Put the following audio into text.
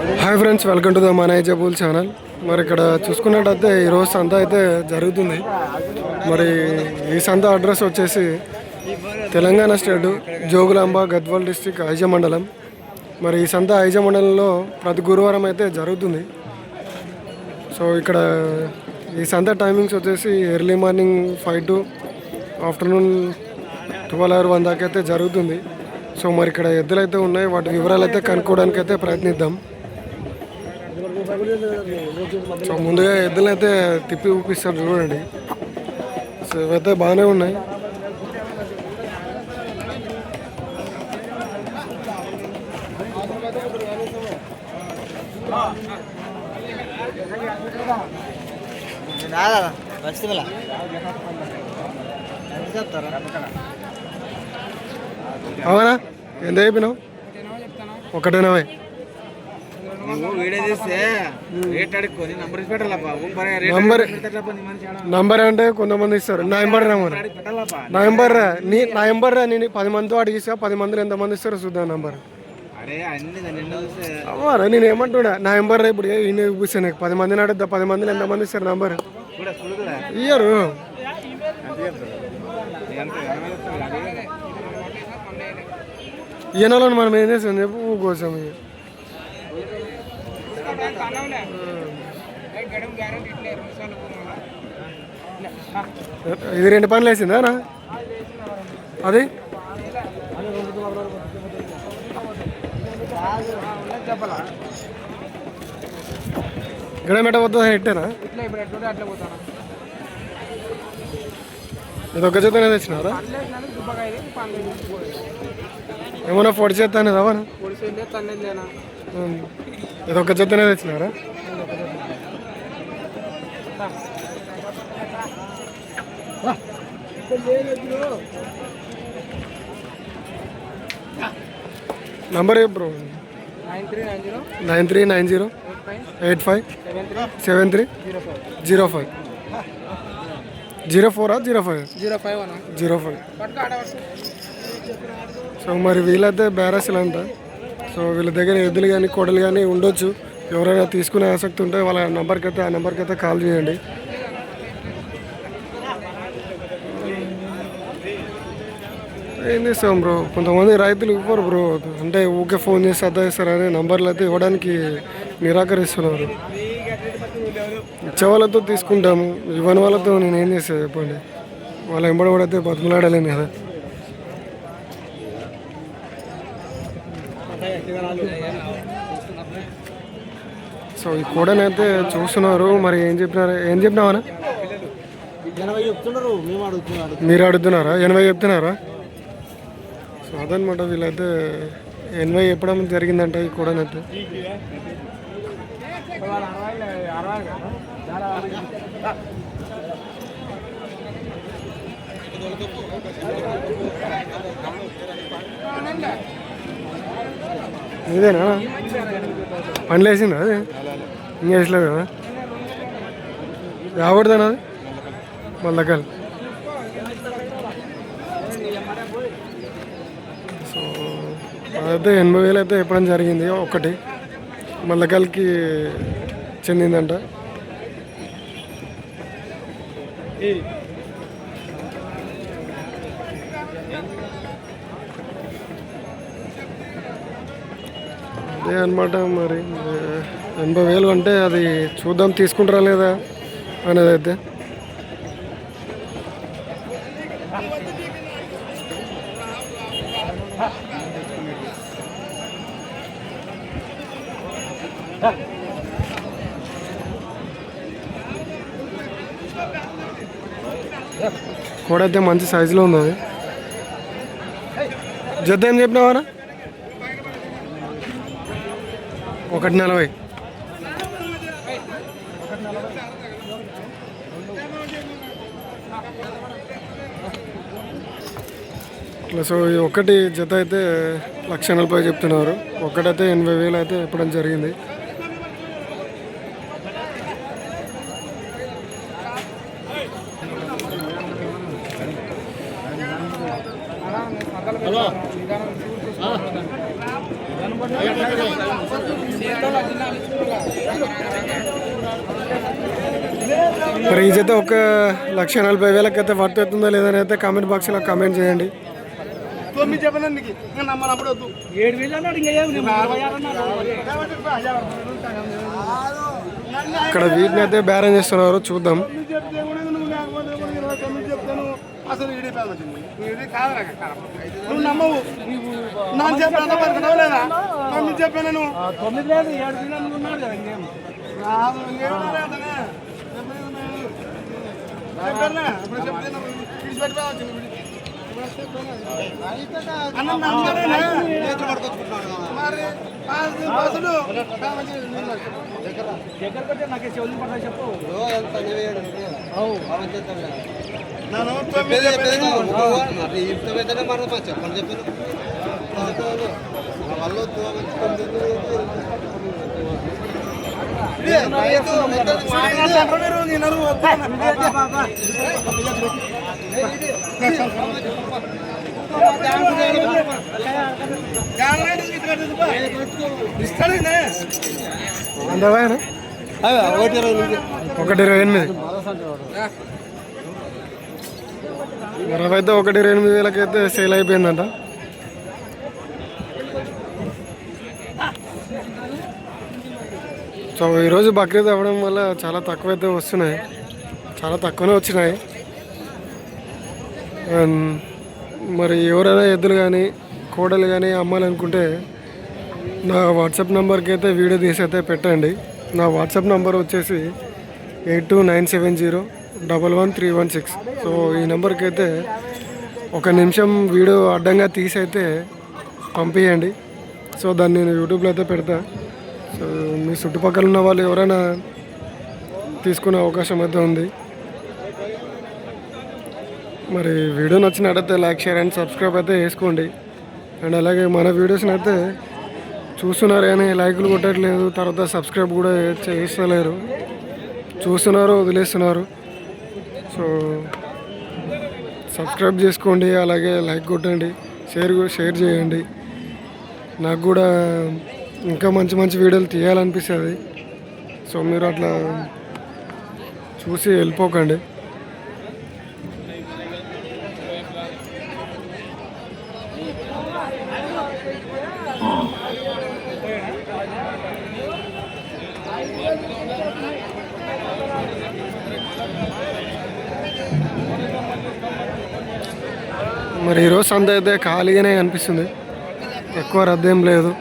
Hi friends, welcome to the మనైజ బుల్ channel. మరి ఇక్కడ చూసుకున్నట్టయితే ఈరోజు సంత అయితే జరుగుతుంది. మరి ఈ సంత అడ్రస్ వచ్చేసి తెలంగాణ స్టేట్ జోగులాంబ గద్వాల్ డిస్టిక్ ఐజ మండలం. మరి ఈ సంత ఐజ మండలంలో ప్రతి గురువారం అయితే జరుగుతుంది. సో ఇక్కడ ఈ సంత టైమింగ్స్ వచ్చేసి early morning 5 to afternoon 12 or 1 దాకా అయితే జరుగుతుంది. సో మరి ఇక్కడ ఎద్దులు అయితే ఉన్నాయి, వాటి వివరాలు అయితే కనుక్కోవడానికి అయితే ప్రయత్నిద్దాం. సో ముందుగా ఎద్దులు అయితే తిప్పి ఊపిస్తారు చూడండి. సో ఇవైతే బాగానే ఉన్నాయి. అవునా, ఎంత చెప్పినావు? ఒకటేనావే నంబర్ అంటే కొంతమంది ఇస్తారు. నా నెంబర్ రా నేను 10 మందితో అడిగిస్తా. 10 మందిలో ఎంతమంది ఇస్తారో చూద్దాం నంబర్. అవ్వరా నేను ఏమంటున్నా, నా నెంబర్ రా. ఇప్పుడు ఈయన చూపిస్తాను, 10 మందిని అడుగుతా. 10 మందిలో ఎంతమంది ఇస్తారు నంబర్? ఇయ్యరు. ఈయనలో మనం ఏం చేస్తాం చెప్పు కోసం. ఇది 2 పనులు వేసిందా నా? అది గడమెట పోతుందా? ఎట్టేనా? ఇది ఒక జతనే తెచ్చినారా? ఏమన్నా పొడి చేస్తాను అవనా? ఇది ఒక జతనే తెచ్చినారా? నంబర్ బ్రో 9390857305 04 సో మరి వీళ్ళైతే బేరస్లు అంట. సో వీళ్ళ దగ్గర ఎద్దులు కానీ కోడలు కానీ ఉండొచ్చు. ఎవరైనా తీసుకునే ఆసక్తి ఉంటే వాళ్ళ ఆ నెంబర్కి అయితే కాల్ చేయండి. ఏం చేస్తాం బ్రో, కొంతమంది రైతులు ఇవ్వరు బ్రో. అంటే ఊకే ఫోన్ చేసి అర్థిస్తారని నంబర్లు అయితే ఇవ్వడానికి నిరాకరిస్తున్నారు. ఇచ్చే వాళ్ళతో తీసుకుంటాము, ఇవ్వని వాళ్ళతో నేను ఏం చేస్తాను చెప్పండి. వాళ్ళ వెంబడబడితే బతుకులాడలేను కదా. సో ఈ కోడనైతే చూస్తున్నారు. మరి ఏం చెప్పినావా? మీరు అడుగుతున్నారా? 80 చెప్తున్నారా? సో అదనమాట. వీళ్ళైతే 80 చెప్పడం జరిగిందంట ఈ కోడనైతే. ఇదేనా పండ్లు వేసిందా? అది ఇంకా వేసలేదు కదా. రాకూడదనా? అది మల్లకల్. సో అదైతే 80,000 అయితే చెప్పడం జరిగింది. ఒకటి మల్లకల్కి చెందిందంట. అదే అనమాట. మరి 80,000 అంటే అది చూద్దాం తీసుకుంటారా లేదా అనేది అయితే. కూడా అయితే మంచి సైజులో ఉంది. అది జత ఏం చెప్పినావారా? 140. సో ఈ ఒకటి జత అయితే 1,40,000 చెప్తున్నారు. ఒకటైతే 80,000 అయితే చెప్పడం జరిగింది. మరి ఈ జత 1,40,000 అయితే వర్త్ అవుతుందో లేదని అయితే కామెంట్ బాక్స్లో కామెంట్ చేయండి. ఇక్కడ వీటిని అయితే బేరం చేస్తున్నారు, చూద్దాం. అసలు నువ్వు నమ్మవు నాకు చెప్పాను లేదా 9 చెప్పాను నేను 9 లేదు 7 దినాలు ఉన్నాడు కదా ఇంకేం నాకే చెవులు పడ్డా చెప్పు నేను 9 చెప్పాను అందవాయన 1,28 మరవైతే 1,28,000 అయితే సేల్ అయిపోయిందంట. సో ఈరోజు బక్రీద్ అవ్వడం వల్ల చాలా తక్కువైతే వస్తున్నాయి, చాలా తక్కువనే వచ్చినాయి. మరి ఎవరైనా ఎద్దులు కానీ కోడలు కానీ అమ్మాలనుకుంటే నా వాట్సాప్ నెంబర్కి అయితే వీడియో తీసి అయితే పెట్టండి. నా వాట్సాప్ నెంబర్ వచ్చేసి 8297011316. సో ఈ నెంబర్కి అయితే 1 నిమిషం వీడియో అడ్డంగా తీసి అయితే పంపించండి. సో దాన్ని నేను యూట్యూబ్లో అయితే పెడతా. సో మీ చుట్టుపక్కల ఉన్న వాళ్ళు ఎవరైనా తీసుకునే అవకాశం అయితే ఉంది. మరి వీడియో నచ్చినట్టయితే లైక్, షేర్ అండ్ సబ్స్క్రైబ్ అయితే చేసుకోండి. అండ్ అలాగే మన వీడియోస్ని అయితే చూస్తున్నారు కానీ లైకులు కొట్టట్లేదు, తర్వాత సబ్స్క్రైబ్ కూడా చేస్తలేరు, చూస్తున్నారు వదిలేస్తున్నారు. సో సబ్స్క్రైబ్ చేసుకోండి, అలాగే లైక్ కొట్టండి, షేర్ చేయండి. నాకు కూడా ఇంకా మంచి మంచి వీడియోలు తీయాలనిపిస్తుంది. సో మీరు అట్లా చూసి వెళ్ళిపోకండి. మరి ఈరోజు సంత అయితే ఖాళీగానే అనిపిస్తుంది, ఎక్కువ రద్దేం లేదు.